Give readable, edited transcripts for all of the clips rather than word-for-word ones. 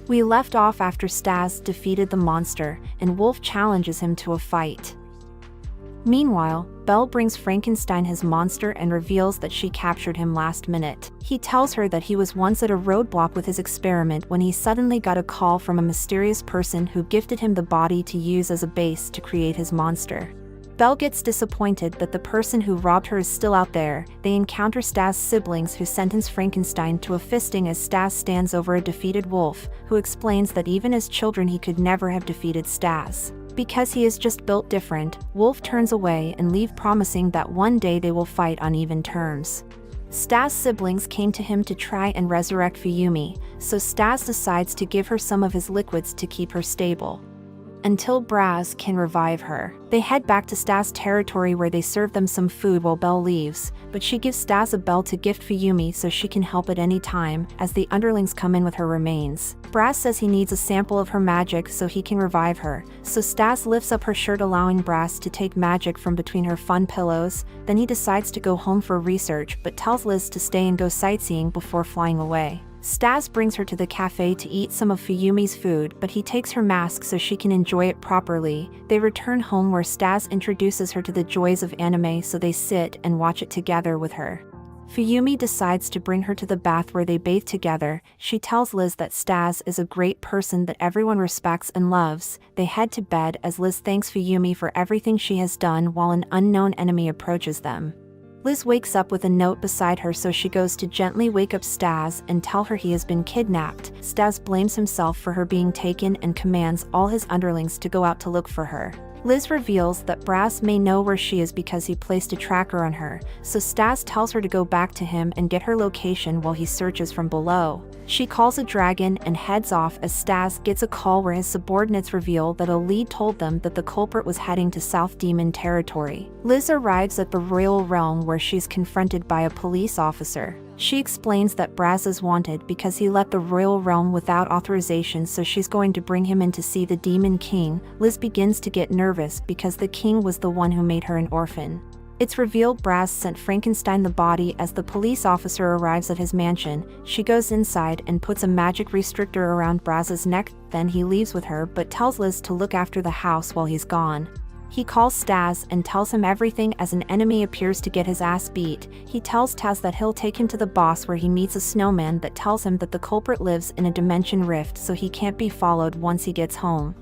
We left off after Staz defeated the monster, and Wolf challenges him to a fight. Meanwhile, Belle brings Frankenstein his monster and reveals that she captured him last minute. He tells her that he was once at a roadblock with his experiment when he suddenly got a call from a mysterious person who gifted him the body to use as a base to create his monster. Belle gets disappointed that the person who robbed her is still out there. They encounter Staz's siblings who sentence Frankenstein to a fisting as Staz stands over a defeated Wolf, who explains that even as children he could never have defeated Staz. Because he is just built different, Wolf turns away and leaves, promising that one day they will fight on even terms. Staz's siblings came to him to try and resurrect Fuyumi, so Staz decides to give her some of his liquids to keep her stable. Until Braz can revive her. They head back to Staz's territory where they serve them some food while Belle leaves, but she gives Staz a bell to gift Fuyumi so she can help at any time, as the underlings come in with her remains. Braz says he needs a sample of her magic so he can revive her, so Staz lifts up her shirt allowing Braz to take magic from between her fun pillows. Then he decides to go home for research but tells Liz to stay and go sightseeing before flying away. Staz brings her to the cafe to eat some of Fuyumi's food, but he takes her mask so she can enjoy it properly. They return home where Staz introduces her to the joys of anime, so they sit and watch it together with her. Fuyumi decides to bring her to the bath where they bathe together. She tells Liz that Staz is a great person that everyone respects and loves. They head to bed as Liz thanks Fuyumi for everything she has done while an unknown enemy approaches them. Liz wakes up with a note beside her, so she goes to gently wake up Staz and tell her he has been kidnapped. Staz blames himself for her being taken and commands all his underlings to go out to look for her. Liz reveals that Braz may know where she is because he placed a tracker on her, so Staz tells her to go back to him and get her location while he searches from below. She calls a dragon and heads off as Staz gets a call where his subordinates reveal that a lead told them that the culprit was heading to South Demon territory. Liz arrives at the royal realm where she's confronted by a police officer. She explains that Braz is wanted because he left the royal realm without authorization, so she's going to bring him in to see the Demon King. Liz begins to get nervous because the king was the one who made her an orphan. It's revealed Braz sent Frankenstein the body as the police officer arrives at his mansion. She goes inside and puts a magic restrictor around Braz's neck, then he leaves with her but tells Liz to look after the house while he's gone. He calls Staz and tells him everything as an enemy appears to get his ass beat. He tells Staz that he'll take him to the boss where he meets a snowman that tells him that the culprit lives in a dimension rift so he can't be followed once he gets home.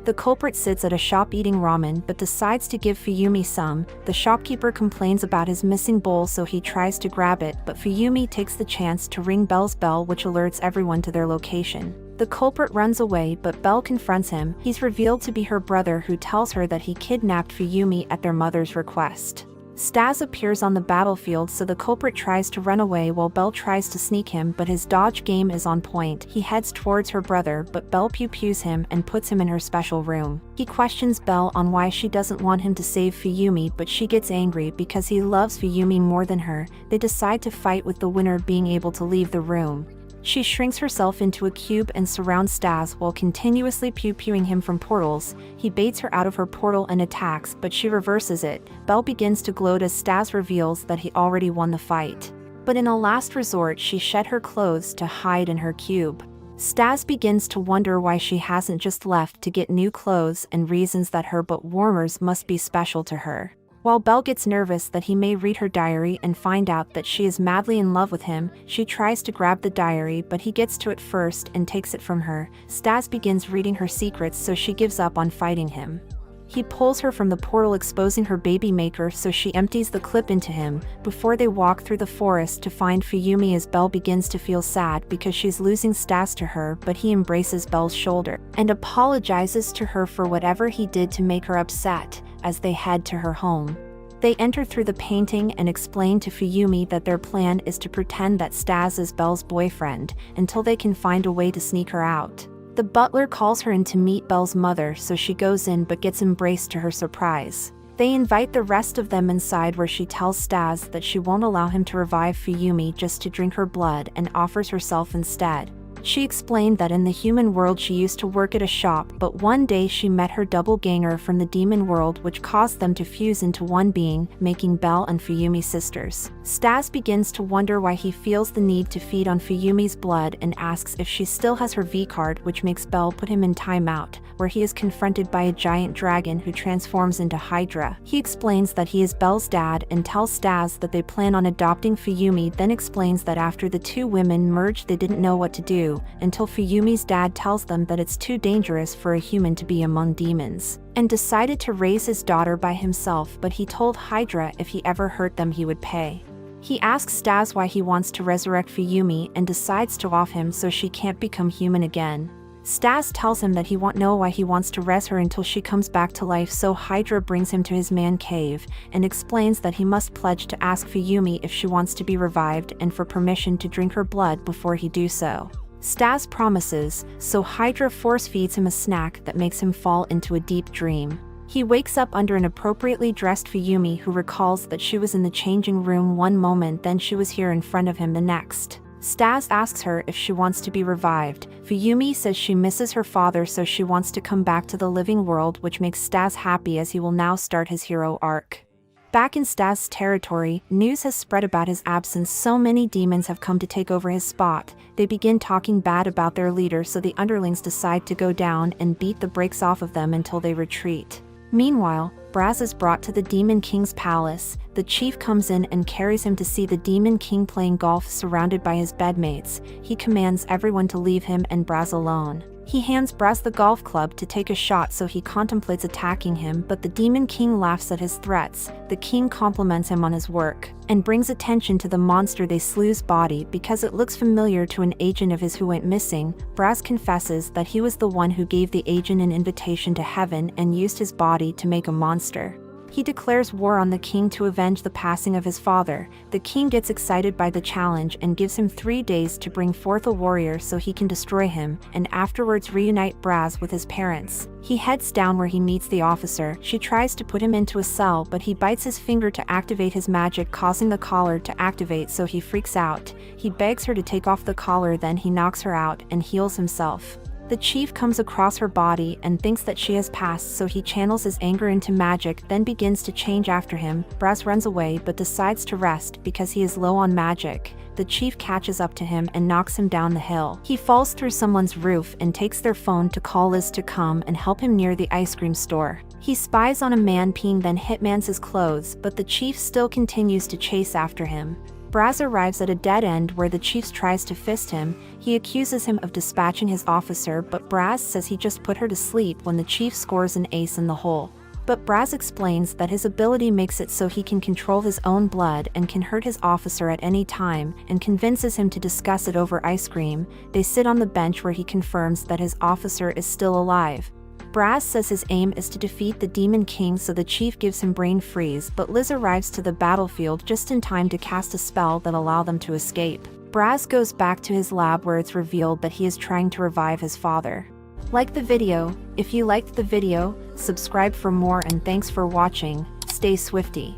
The culprit sits at a shop eating ramen but decides to give Fuyumi some. The shopkeeper complains about his missing bowl so he tries to grab it, but Fuyumi takes the chance to ring Belle's bell, which alerts everyone to their location. The culprit runs away but Belle confronts him. He's revealed to be her brother, who tells her that he kidnapped Fuyumi at their mother's request. Staz appears on the battlefield, so the culprit tries to run away while Belle tries to sneak him, but his dodge game is on point. He heads towards her brother but Belle pew-pews him and puts him in her special room. He questions Belle on why she doesn't want him to save Fuyumi, but she gets angry because he loves Fuyumi more than her. They decide to fight, with the winner being able to leave the room. She shrinks herself into a cube and surrounds Staz while continuously pew-pewing him from portals. He baits her out of her portal and attacks, but she reverses it. Belle begins to gloat as Staz reveals that he already won the fight. But in a last resort, she shed her clothes to hide in her cube. Staz begins to wonder why she hasn't just left to get new clothes, and reasons that her butt warmers must be special to her. While Belle gets nervous that he may read her diary and find out that she is madly in love with him, she tries to grab the diary but he gets to it first and takes it from her. Staz begins reading her secrets, so she gives up on fighting him. He pulls her from the portal, exposing her baby maker, so she empties the clip into him. Before they walk through the forest to find Fuyumi, as Belle begins to feel sad because she's losing Staz to her, but he embraces Belle's shoulder and apologizes to her for whatever he did to make her upset. As they head to her home, they enter through the painting and explain to Fuyumi that their plan is to pretend that Staz is Belle's boyfriend until they can find a way to sneak her out. The butler calls her in to meet Belle's mother, so she goes in but gets embraced to her surprise. They invite the rest of them inside, where she tells Staz that she won't allow him to revive Fuyumi just to drink her blood and offers herself instead. She explained that in the human world she used to work at a shop, but one day she met her doppelganger from the demon world, which caused them to fuse into one being, making Belle and Fuyumi sisters. Staz begins to wonder why he feels the need to feed on Fuyumi's blood and asks if she still has her V-card, which makes Belle put him in timeout, where he is confronted by a giant dragon who transforms into Hydra. He explains that he is Belle's dad and tells Staz that they plan on adopting Fuyumi, then explains that after the two women merged they didn't know what to do, until Fuyumi's dad tells them that it's too dangerous for a human to be among demons, and decided to raise his daughter by himself, but he told Hydra if he ever hurt them he would pay. He asks Staz why he wants to resurrect Fuyumi and decides to off him so she can't become human again. Staz tells him that he won't know why he wants to res her until she comes back to life, so Hydra brings him to his man cave and explains that he must pledge to ask Fuyumi if she wants to be revived and for permission to drink her blood before he do so. Staz promises, so Hydra force feeds him a snack that makes him fall into a deep dream. He wakes up under an appropriately dressed Fuyumi, who recalls that she was in the changing room one moment, then she was here in front of him the next. Staz asks her if she wants to be revived. Fuyumi says she misses her father, so she wants to come back to the living world, which makes Staz happy as he will now start his hero arc. Back in Staz's territory, news has spread about his absence. So many demons have come to take over his spot. They begin talking bad about their leader, so the underlings decide to go down and beat the brakes off of them until they retreat. Meanwhile, Braz is brought to the Demon King's palace. The chief comes in and carries him to see the Demon King playing golf surrounded by his bedmates. He commands everyone to leave him and Braz alone. He hands Braz the golf club to take a shot, so he contemplates attacking him, but the Demon King laughs at his threats. The king compliments him on his work and brings attention to the monster they slew's body because it looks familiar to an agent of his who went missing. Braz confesses that he was the one who gave the agent an invitation to heaven and used his body to make a monster. He declares war on the king to avenge the passing of his father. The king gets excited by the challenge and gives him 3 days to bring forth a warrior so he can destroy him, and afterwards reunite Braz with his parents. He heads down where he meets the officer. She tries to put him into a cell, but he bites his finger to activate his magic, causing the collar to activate, so he freaks out. He begs her to take off the collar, then he knocks her out and heals himself. The chief comes across her body and thinks that she has passed, so he channels his anger into magic, then begins to change after him. Braz runs away but decides to rest because he is low on magic. The chief catches up to him and knocks him down the hill. He falls through someone's roof and takes their phone to call Liz to come and help him near the ice cream store. He spies on a man peeing, then hitmans his clothes, but the chief still continues to chase after him. Braz arrives at a dead end where the chief tries to fist him. He accuses him of dispatching his officer, but Braz says he just put her to sleep when the chief scores an ace in the hole. But Braz explains that his ability makes it so he can control his own blood and can hurt his officer at any time, and convinces him to discuss it over ice cream. They sit on the bench where he confirms that his officer is still alive. Braz says his aim is to defeat the Demon King, so the chief gives him brain freeze, but Liz arrives to the battlefield just in time to cast a spell that allows them to escape. Braz goes back to his lab where it's revealed that he is trying to revive his father. Like the video. If you liked the video, subscribe for more, and thanks for watching. Stay swifty.